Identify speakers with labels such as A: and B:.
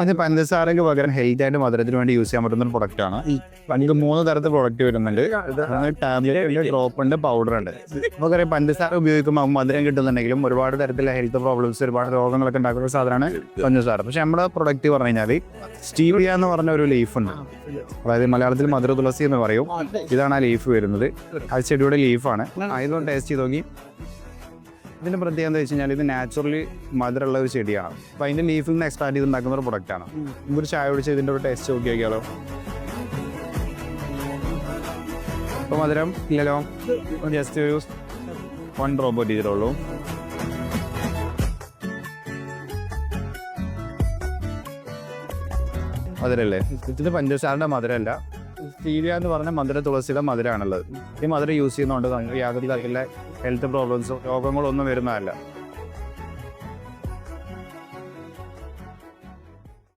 A: അത് പഞ്ചസാരക്ക് പകരം ഹെൽത്ത് ആയിട്ട് മധുരത്തിന് വേണ്ടി യൂസ് ചെയ്യാൻ പറ്റുന്ന ഒരു പ്രൊഡക്റ്റ് ആണ്. നമുക്ക് 3 തരത്തിൽ പ്രൊഡക്റ്റ് വരുന്നുണ്ട്. ടാബ്ലറ്റ്, ഡ്രോപ്പ് ഉണ്ട്, പൗഡർ ഉണ്ട്. നമുക്കറിയാം പഞ്ചസാര ഉപയോഗിക്കുമ്പോൾ മധുരം കിട്ടുന്നുണ്ടെങ്കിലും ഒരുപാട് തരത്തിലുള്ള ഹെൽത്ത് പ്രോബ്ലംസ്, ഒരുപാട് രോഗങ്ങളൊക്കെ ഉണ്ടാക്കുന്ന സാധനമാണ് പഞ്ചസാര. പക്ഷെ നമ്മുടെ പ്രൊഡക്റ്റ് പറഞ്ഞു കഴിഞ്ഞാൽ സ്റ്റീവിയ എന്ന് പറഞ്ഞ ഒരു ലീഫ് ഉണ്ട്. അതായത് മലയാളത്തിൽ മധുര തുളസി എന്ന് പറയും. ഇതാണ് ആ ലീഫ് വരുന്നത്. ആ ചെടിയുടെ ലീഫാണ്. അതിലൊന്ന് ടേസ്റ്റ് ചെയ്ത് നോക്കി. ഇതിൻ്റെ പ്രത്യേകത എന്താ വെച്ച് കഴിഞ്ഞാൽ ഇത് നാച്ചുറലി മധുരമുള്ള ഒരു ചെടിയാണ്. അപ്പോൾ അതിൻ്റെ ലീഫിൽ നിന്ന് എക്സ്ട്രാക്ട് ചെയ്ത് ഉണ്ടാക്കുന്ന ഒരു പ്രൊഡക്റ്റാണ്. ഒരു ചായ കുടിച്ച് ഇതിൻ്റെ ഒരു ടേസ്റ്റ് നോക്കി നോക്കിയാലോ. ഇപ്പോൾ മധുരം ഇല്ലല്ലോ, ജസ്റ്റ് ഒരു 1 ഡ്രോപ്പ് ചെയ്തിട്ടുള്ളൂ. മധുരല്ലേ? ഇത് പഞ്ചസാരൻ്റെ മധുരമല്ല, സ്റ്റീവിയ എന്ന് പറഞ്ഞ മധുര തുളസിയുടെ മധുരമാണുള്ളത്. ഈ മധുരം യൂസ് ചെയ്യുന്നതുകൊണ്ട് നമുക്ക് യാതൊരു തരത്തിലുള്ള ഹെൽത്ത് പ്രോബ്ലംസോ രോഗങ്ങളോ ഒന്നും വരുന്നതല്ല.